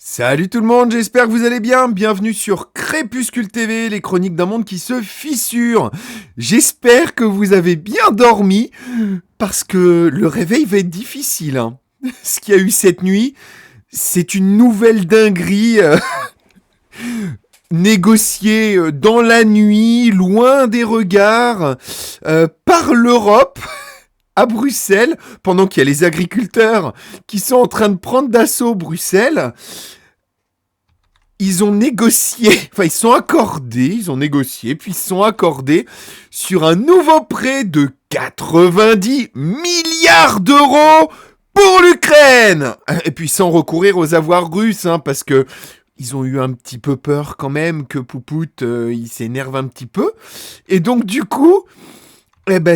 Salut tout le monde, j'espère que vous allez bien. Bienvenue sur Crépuscule TV, les chroniques d'un monde qui se fissure. J'espère que vous avez bien dormi, parce que le réveil va être difficile, hein. Ce qu'il y a eu cette nuit, c'est une nouvelle dinguerie négociée dans la nuit, loin des regards, par l'Europe. À Bruxelles, pendant qu'il y a les agriculteurs qui sont en train de prendre d'assaut Bruxelles, ils ont négocié, enfin ils ont négocié, puis ils se sont accordés sur un nouveau prêt de 90 milliards d'euros pour l'Ukraine. Et puis sans recourir aux avoirs russes, hein, parce que ils ont eu un petit peu peur quand même que Poupout il s'énerve un petit peu. Et donc du coup,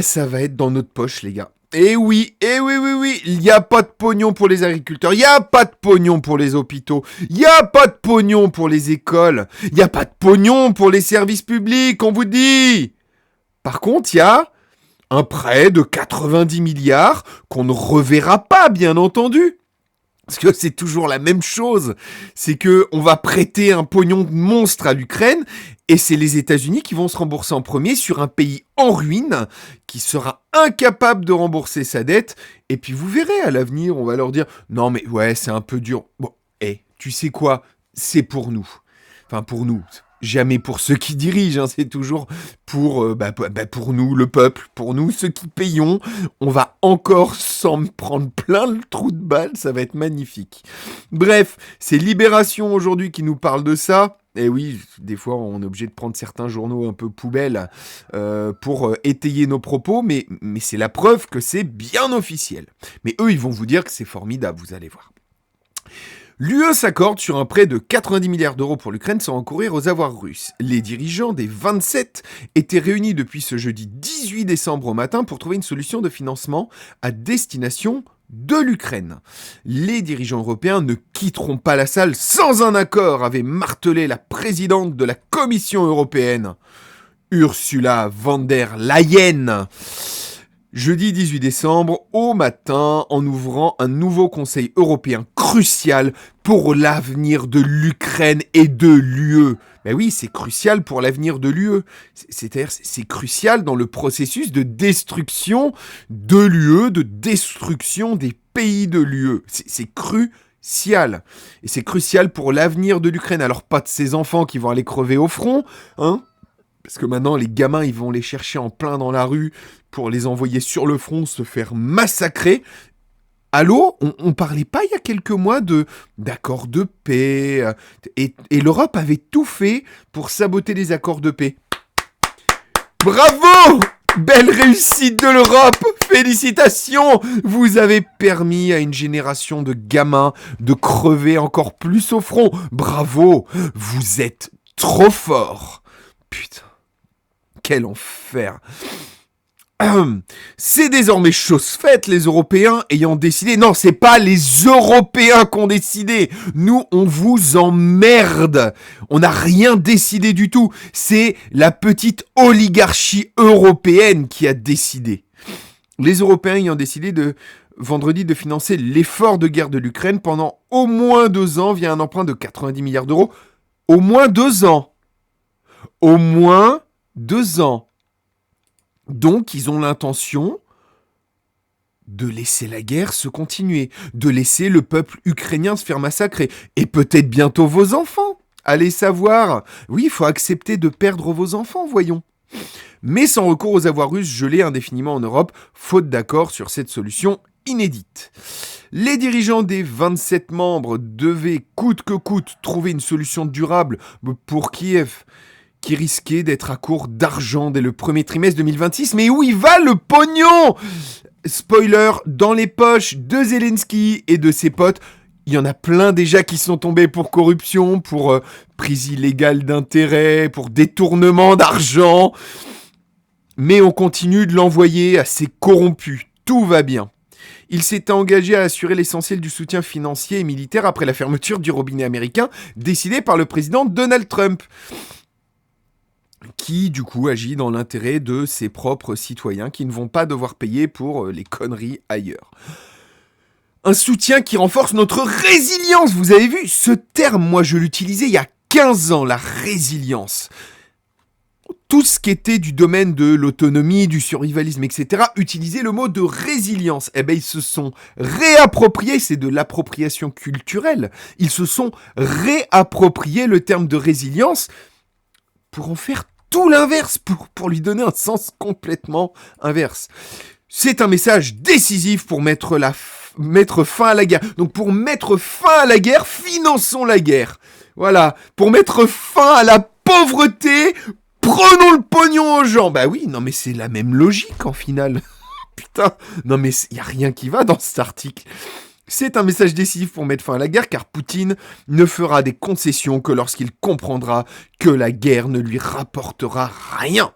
ça va être dans notre poche, les gars. Oui, il n'y a pas de pognon pour les agriculteurs, il n'y a pas de pognon pour les hôpitaux, il n'y a pas de pognon pour les écoles, il n'y a pas de pognon pour les services publics, on vous dit. Par contre, il y a un prêt de 90 milliards qu'on ne reverra pas, bien entendu. Parce que c'est toujours la même chose. C'est que on va prêter un pognon de monstre à l'Ukraine et c'est les États-Unis qui vont se rembourser en premier sur un pays en ruine qui sera incapable de rembourser sa dette. Et puis vous verrez à l'avenir, on va leur dire non mais ouais, c'est un peu dur. Bon, tu sais quoi? C'est pour nous. Enfin pour nous. Jamais pour ceux qui dirigent, hein, c'est toujours pour nous, le peuple, pour nous, ceux qui payons. On va encore s'en prendre plein le trou de balle, ça va être magnifique. Bref, c'est Libération aujourd'hui qui nous parle de ça. Et oui, des fois, on est obligé de prendre certains journaux un peu poubelles pour étayer nos propos, mais c'est la preuve que c'est bien officiel. Mais eux, ils vont vous dire que c'est formidable, vous allez voir. L'UE s'accorde sur un prêt de 90 milliards d'euros pour l'Ukraine sans recourir aux avoirs russes. Les dirigeants des 27 étaient réunis depuis ce jeudi 18 décembre au matin pour trouver une solution de financement à destination de l'Ukraine. Les dirigeants européens ne quitteront pas la salle sans un accord, avait martelé la présidente de la Commission européenne, Ursula von der Leyen. Jeudi 18 décembre, au matin, en ouvrant un nouveau Conseil européen crucial pour l'avenir de l'Ukraine et de l'UE. Ben oui, c'est crucial pour l'avenir de l'UE. C'est-à-dire, c'est crucial dans le processus de destruction de l'UE, de destruction des pays de l'UE. C'est crucial. Et c'est crucial pour l'avenir de l'Ukraine. Alors, pas de ses enfants qui vont aller crever au front, hein, parce que maintenant, les gamins, ils vont les chercher en plein dans la rue pour les envoyer sur le front, se faire massacrer. Allô, on parlait pas il y a quelques mois d'accords de paix, et l'Europe avait tout fait pour saboter les accords de paix. Bravo! Belle réussite de l'Europe! Félicitations! Vous avez permis à une génération de gamins de crever encore plus au front. Bravo! Vous êtes trop forts! Putain. Quel enfer. C'est désormais chose faite, les Européens ayant décidé. Non, c'est pas les Européens qui ont décidé. Nous, on vous emmerde. On n'a rien décidé du tout. C'est la petite oligarchie européenne qui a décidé. Les Européens ayant décidé vendredi de financer l'effort de guerre de l'Ukraine pendant au moins 2 ans via un emprunt de 90 milliards d'euros. Au moins 2 ans. Au moins 2 ans. Donc, ils ont l'intention de laisser la guerre se continuer, de laisser le peuple ukrainien se faire massacrer, et peut-être bientôt vos enfants. Allez savoir. Oui, il faut accepter de perdre vos enfants, voyons. Mais sans recours aux avoirs russes gelés indéfiniment en Europe, faute d'accord sur cette solution inédite. Les dirigeants des 27 membres devaient coûte que coûte trouver une solution durable pour Kiev, qui risquait d'être à court d'argent dès le premier trimestre 2026. Mais où il va le pognon? Spoiler, dans les poches de Zelensky et de ses potes, il y en a plein déjà qui sont tombés pour corruption, pour prise illégale d'intérêt, pour détournement d'argent. Mais on continue de l'envoyer à ces corrompus. Tout va bien. Il s'était engagé à assurer l'essentiel du soutien financier et militaire après la fermeture du robinet américain décidée par le président Donald Trump, qui du coup agit dans l'intérêt de ses propres citoyens qui ne vont pas devoir payer pour les conneries ailleurs. Un soutien qui renforce notre résilience. Vous avez vu, ce terme, moi je l'utilisais il y a 15 ans, la résilience. Tout ce qui était du domaine de l'autonomie, du survivalisme, etc., utilisait le mot de résilience. Eh bien, ils se sont réappropriés, c'est de l'appropriation culturelle, ils se sont réappropriés le terme de résilience pour en faire tout l'inverse, pour lui donner un sens complètement inverse. C'est un message décisif pour mettre fin à la guerre. Donc pour mettre fin à la guerre, finançons la guerre. Voilà, pour mettre fin à la pauvreté, prenons le pognon aux gens. Bah oui, non mais c'est la même logique en finale. Putain, non mais il y a rien qui va dans cet article. C'est un message décisif pour mettre fin à la guerre car Poutine ne fera des concessions que lorsqu'il comprendra que la guerre ne lui rapportera rien.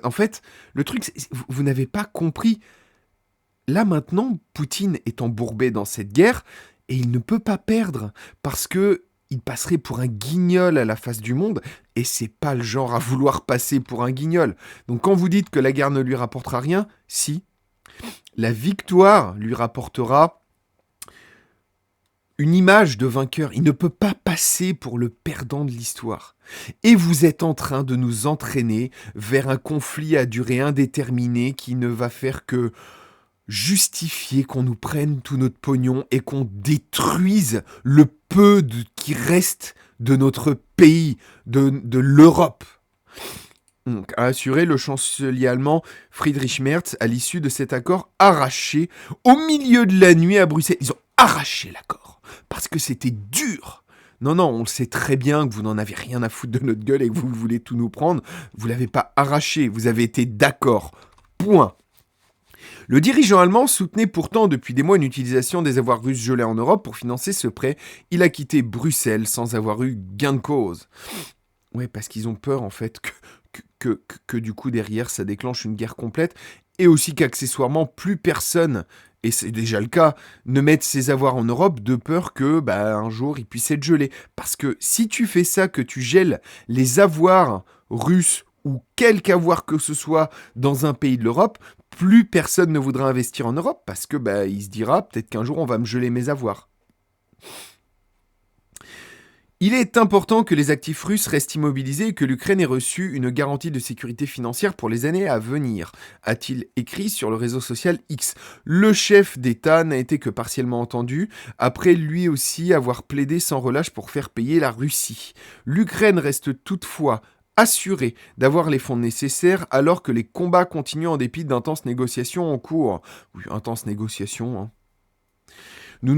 En fait, le truc, vous n'avez pas compris. Là maintenant, Poutine est embourbé dans cette guerre et il ne peut pas perdre parce que il passerait pour un guignol à la face du monde et c'est pas le genre à vouloir passer pour un guignol. Donc quand vous dites que la guerre ne lui rapportera rien, si. La victoire lui rapportera une image de vainqueur. Il ne peut pas passer pour le perdant de l'histoire. Et vous êtes en train de nous entraîner vers un conflit à durée indéterminée qui ne va faire que justifier qu'on nous prenne tout notre pognon et qu'on détruise le peu qui reste de notre pays, de l'Europe. Donc, a assuré le chancelier allemand Friedrich Merz à l'issue de cet accord arraché au milieu de la nuit à Bruxelles. Ils ont arraché l'accord parce que c'était dur. Non, on le sait très bien que vous n'en avez rien à foutre de notre gueule et que vous voulez tout nous prendre. Vous ne l'avez pas arraché, vous avez été d'accord. Point. Le dirigeant allemand soutenait pourtant depuis des mois une utilisation des avoirs russes gelés en Europe pour financer ce prêt. Il a quitté Bruxelles sans avoir eu gain de cause. Ouais, parce qu'ils ont peur en fait que du coup derrière ça déclenche une guerre complète et aussi qu'accessoirement plus personne, et c'est déjà le cas, ne mette ses avoirs en Europe de peur que un jour ils puissent être gelés. Parce que si tu fais ça, que tu gèles les avoirs russes ou quelque avoir que ce soit dans un pays de l'Europe, plus personne ne voudra investir en Europe parce que il se dira peut-être qu'un jour on va me geler mes avoirs. Il est important que les actifs russes restent immobilisés et que l'Ukraine ait reçu une garantie de sécurité financière pour les années à venir, a-t-il écrit sur le réseau social X. Le chef d'État n'a été que partiellement entendu, après lui aussi avoir plaidé sans relâche pour faire payer la Russie. L'Ukraine reste toutefois assurée d'avoir les fonds nécessaires alors que les combats continuent en dépit d'intenses négociations en cours. Oui, intenses négociations, hein. Nous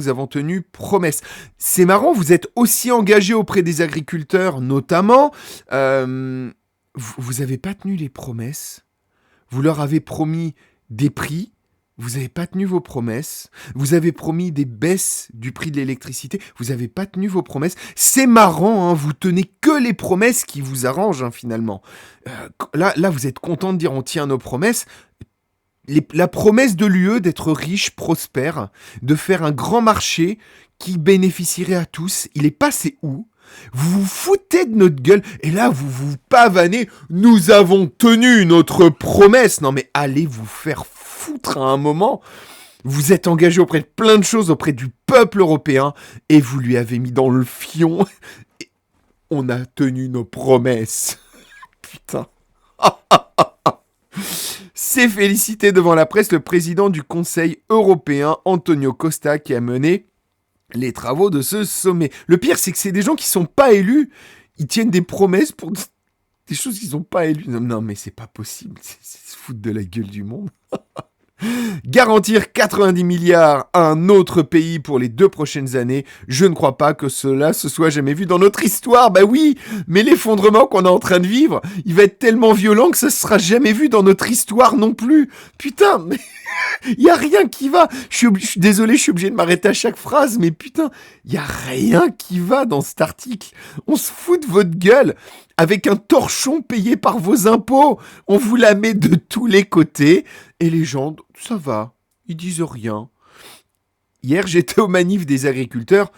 avons tenu promesse. C'est marrant, vous êtes aussi engagé auprès des agriculteurs, notamment. Vous n'avez pas tenu les promesses. Vous leur avez promis des prix. Vous n'avez pas tenu vos promesses. Vous avez promis des baisses du prix de l'électricité. Vous n'avez pas tenu vos promesses. C'est marrant, hein, vous tenez que les promesses qui vous arrangent, hein, finalement. Là, vous êtes content de dire on tient nos promesses. La promesse de l'UE d'être riche, prospère, de faire un grand marché qui bénéficierait à tous, il est passé où ? Vous vous foutez de notre gueule et là vous vous pavanez, nous avons tenu notre promesse. Non mais allez vous faire foutre à un moment. Vous êtes engagé auprès de plein de choses, auprès du peuple européen et vous lui avez mis dans le fion. Et on a tenu nos promesses. Putain. C'est félicité devant la presse le président du Conseil européen, Antonio Costa, qui a mené les travaux de ce sommet. Le pire, c'est que c'est des gens qui sont pas élus. Ils tiennent des promesses pour des choses qui sont pas élues. Non, mais c'est pas possible. C'est se foutre de la gueule du monde. Garantir 90 milliards à un autre pays pour les 2 prochaines années, je ne crois pas que cela se soit jamais vu dans notre histoire. Bah oui, mais l'effondrement qu'on est en train de vivre, il va être tellement violent que ça ne sera jamais vu dans notre histoire non plus. Putain, mais il y a rien qui va. Je suis désolé, je suis obligé de m'arrêter à chaque phrase, mais putain, il y a rien qui va dans cet article. On se fout de votre gueule. Avec un torchon payé par vos impôts. On vous la met de tous les côtés. Et les gens, ça va, ils disent rien. Hier, j'étais au manif des agriculteurs.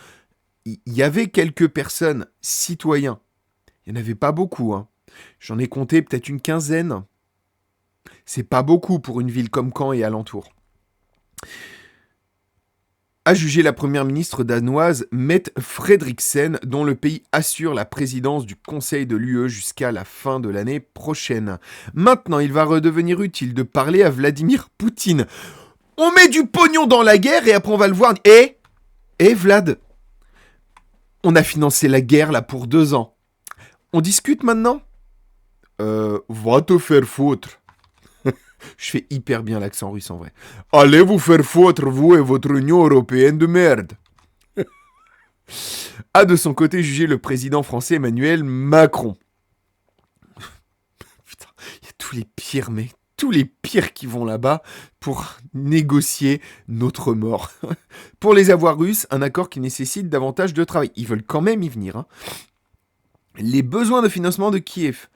Il y avait quelques personnes, citoyens. Il n'y en avait pas beaucoup, hein. J'en ai compté peut-être une quinzaine. C'est pas beaucoup pour une ville comme Caen et alentour. A jugé la première ministre danoise Mette Frederiksen, dont le pays assure la présidence du Conseil de l'UE jusqu'à la fin de l'année prochaine. Maintenant, il va redevenir utile de parler à Vladimir Poutine. On met du pognon dans la guerre et après on va le voir. Vlad, on a financé la guerre là pour 2 ans. On discute maintenant ? Va te faire foutre. Je fais hyper bien l'accent russe en vrai. Allez vous faire foutre, vous et votre Union européenne de merde. A de son côté jugé le président français Emmanuel Macron. Putain, il y a tous les pires mecs, tous les pires qui vont là-bas pour négocier notre mort. Pour les avoirs russes, un accord qui nécessite davantage de travail. Ils veulent quand même y venir. Hein. Les besoins de financement de Kiev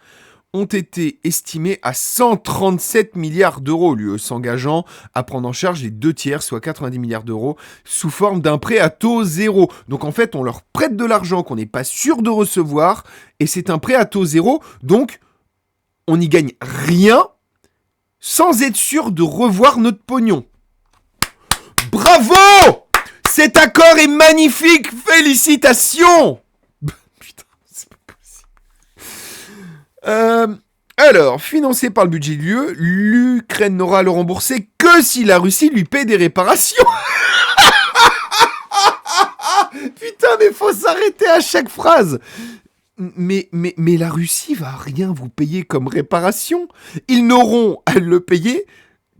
ont été estimés à 137 milliards d'euros, l'UE s'engageant à prendre en charge les 2/3, soit 90 milliards d'euros, sous forme d'un prêt à taux zéro. Donc en fait, on leur prête de l'argent qu'on n'est pas sûr de recevoir, et c'est un prêt à taux zéro, donc on n'y gagne rien sans être sûr de revoir notre pognon. Bravo! Cet accord est magnifique! Félicitations! Alors, financé par le budget de l'UE, l'Ukraine n'aura à le rembourser que si la Russie lui paie des réparations. Putain, mais faut s'arrêter à chaque phrase. Mais la Russie va rien vous payer comme réparation. Ils n'auront à le payer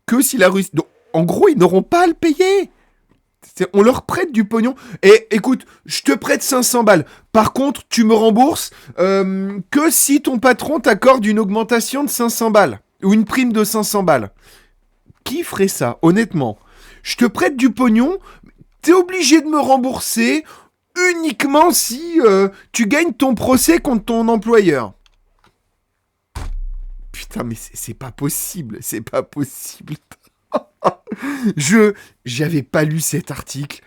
que si la Russie... Donc, en gros, ils n'auront pas à le payer. On leur prête du pognon. Et écoute, je te prête 500 balles. Par contre, tu me rembourses que si ton patron t'accorde une augmentation de 500 balles. Ou une prime de 500 balles. Qui ferait ça, honnêtement ? Je te prête du pognon, t'es obligé de me rembourser uniquement si tu gagnes ton procès contre ton employeur. Putain, mais c'est pas possible. C'est pas possible. J'avais pas lu cet article.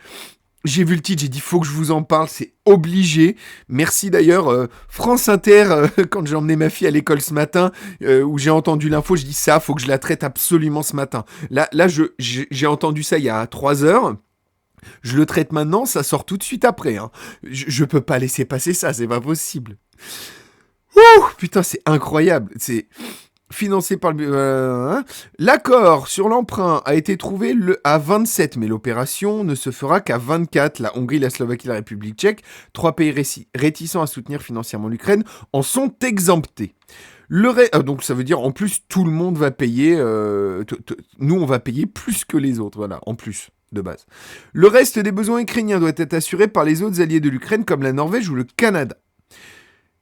J'ai vu le titre, j'ai dit faut que je vous en parle, c'est obligé. Merci d'ailleurs France Inter, quand j'ai emmené ma fille à l'école ce matin, où j'ai entendu l'info, je dis ça, faut que je la traite absolument ce matin. Là j'ai entendu ça il y a 3 heures. Je le traite maintenant, ça sort tout de suite après. Hein. Je peux pas laisser passer ça, c'est pas possible. Ouh, putain, c'est incroyable. C'est... Financé par le... L'accord sur l'emprunt a été trouvé à 27, mais l'opération ne se fera qu'à 24. La Hongrie, la Slovaquie et la République tchèque, 3 pays réticents à soutenir financièrement l'Ukraine, en sont exemptés. Donc ça veut dire, en plus, tout le monde va payer... Nous, on va payer plus que les autres, voilà, en plus, de base. Le reste des besoins ukrainiens doit être assuré par les autres alliés de l'Ukraine, comme la Norvège ou le Canada.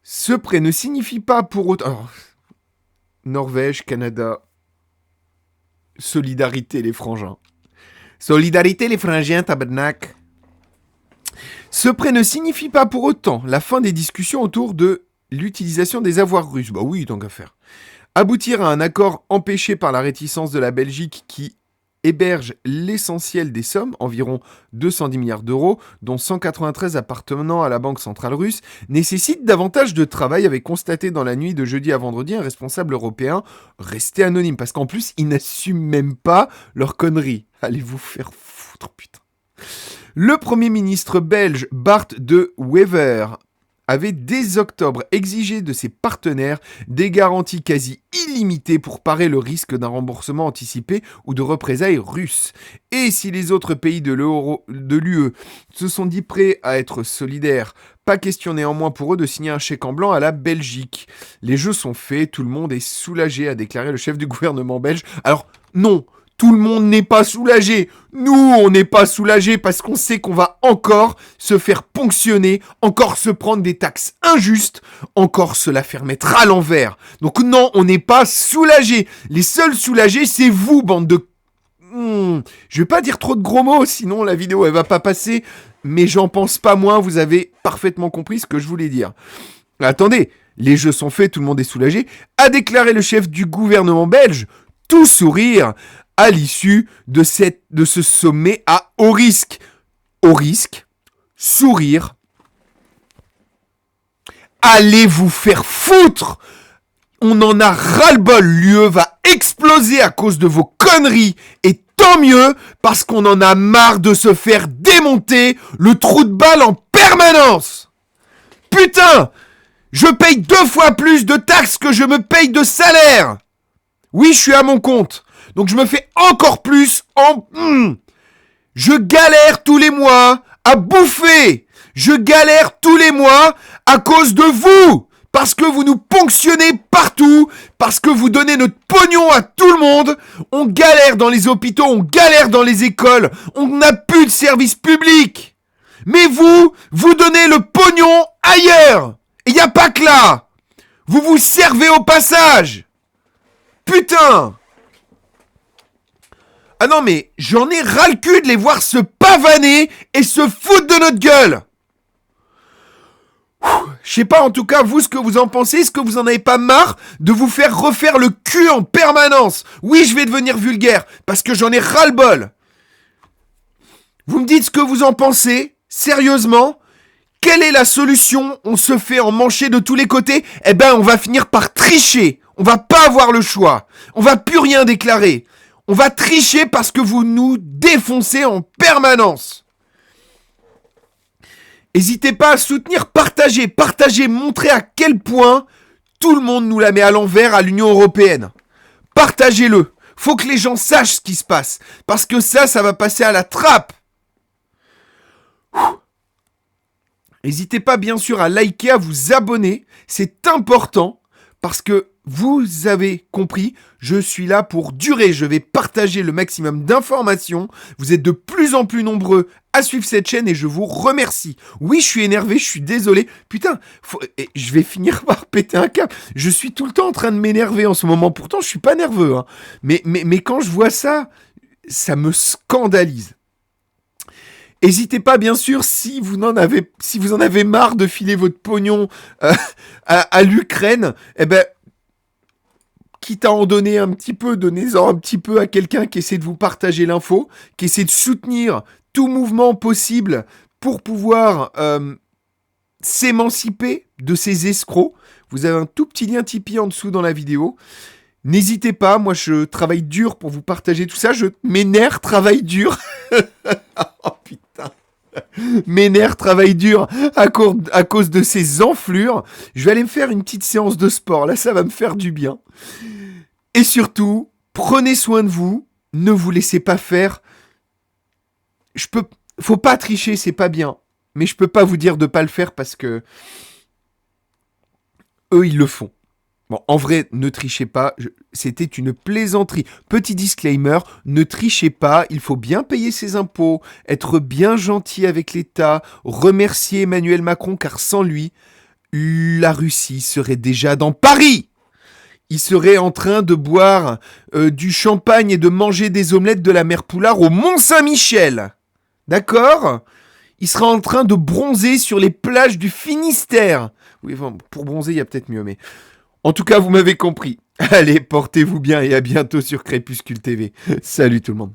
Ce prêt ne signifie pas pour autant... Alors, Norvège, Canada, solidarité les frangins. Solidarité les frangins, tabarnak. Ce prêt ne signifie pas pour autant la fin des discussions autour de l'utilisation des avoirs russes. Bah oui, tant qu'à faire. Aboutir à un accord empêché par la réticence de la Belgique qui héberge l'essentiel des sommes, environ 210 milliards d'euros, dont 193 appartenant à la Banque centrale russe, nécessite davantage de travail, avait constaté dans la nuit de jeudi à vendredi un responsable européen resté anonyme. Parce qu'en plus, ils n'assument même pas leurs conneries. Allez vous faire foutre, putain. Le Premier ministre belge Bart de Wever avait dès octobre exigé de ses partenaires des garanties quasi illimitées pour parer le risque d'un remboursement anticipé ou de représailles russes. Et si les autres pays de l'UE se sont dit prêts à être solidaires, pas question néanmoins pour eux de signer un chèque en blanc à la Belgique. Les jeux sont faits, tout le monde est soulagé, a déclaré le chef du gouvernement belge. Alors non, tout le monde n'est pas soulagé. Nous, on n'est pas soulagés parce qu'on sait qu'on va encore se faire ponctionner, encore se prendre des taxes injustes, encore se la faire mettre à l'envers. Donc non, on n'est pas soulagés. Les seuls soulagés, c'est vous, bande de... Je vais pas dire trop de gros mots, sinon la vidéo, elle va pas passer. Mais j'en pense pas moins, vous avez parfaitement compris ce que je voulais dire. Attendez, les jeux sont faits, tout le monde est soulagé, a déclaré le chef du gouvernement belge, tout sourire, à l'issue de ce sommet à haut risque. Haut risque, sourire. Allez vous faire foutre! On en a ras-le-bol, l'UE va exploser à cause de vos conneries. Et tant mieux, parce qu'on en a marre de se faire démonter le trou de balle en permanence. Putain, je paye 2 fois plus de taxes que je me paye de salaire. Oui, je suis à mon compte, donc je me fais encore plus en... Je galère tous les mois à bouffer. Je galère tous les mois à cause de vous. Parce que vous nous ponctionnez partout, parce que vous donnez notre pognon à tout le monde, on galère dans les hôpitaux, on galère dans les écoles, on n'a plus de service public. Mais vous donnez le pognon ailleurs. Et y a pas que là. Vous vous servez au passage. Putain. Ah non mais j'en ai ras le cul de les voir se pavaner et se foutre de notre gueule. Je sais pas en tout cas vous ce que vous en pensez, est-ce que vous en avez pas marre de vous faire refaire le cul en permanence? Oui, je vais devenir vulgaire parce que j'en ai ras le bol. Vous me dites ce que vous en pensez, sérieusement? Quelle est la solution? On se fait emmancher de tous les côtés? Eh ben on va finir par tricher, on va pas avoir le choix, on va plus rien déclarer. On va tricher parce que vous nous défoncez en permanence. N'hésitez pas à soutenir, partagez, montrez à quel point tout le monde nous la met à l'envers à l'Union européenne. Partagez-le. Faut que les gens sachent ce qui se passe. Parce que ça va passer à la trappe. N'hésitez pas bien sûr à liker, à vous abonner. C'est important parce que vous avez compris, je suis là pour durer. Je vais partager le maximum d'informations. Vous êtes de plus en plus nombreux à suivre cette chaîne et je vous remercie. Oui, je suis énervé, je suis désolé. Putain, je vais finir par péter un câble. Je suis tout le temps en train de m'énerver en ce moment. Pourtant, je suis pas nerveux. Hein. Mais quand je vois ça, ça me scandalise. N'hésitez pas, bien sûr, si vous en avez marre de filer votre pognon à l'Ukraine, eh ben, quitte à en donner un petit peu, donnez-en un petit peu à quelqu'un qui essaie de vous partager l'info, qui essaie de soutenir tout mouvement possible pour pouvoir s'émanciper de ces escrocs. Vous avez un tout petit lien Tipeee en dessous dans la vidéo. N'hésitez pas, moi je travaille dur pour vous partager tout ça. Mes nerfs travaillent dur. Oh putain. Mes nerfs travaillent dur à cause de ces enflures. Je vais aller me faire une petite séance de sport. Là, ça va me faire du bien. Et surtout, prenez soin de vous. Ne vous laissez pas faire. Faut pas tricher, c'est pas bien. Mais je peux pas vous dire de pas le faire parce que eux, ils le font. Bon, en vrai, ne trichez pas, c'était une plaisanterie. Petit disclaimer, ne trichez pas, il faut bien payer ses impôts, être bien gentil avec l'État, remercier Emmanuel Macron car sans lui, la Russie serait déjà dans Paris. Il serait en train de boire du champagne et de manger des omelettes de la mère Poulard au Mont-Saint-Michel. D'accord ? Il sera en train de bronzer sur les plages du Finistère. Oui, enfin, pour bronzer, il y a peut-être mieux, mais... En tout cas, vous m'avez compris. Allez, portez-vous bien et à bientôt sur Crépuscule TV. Salut tout le monde.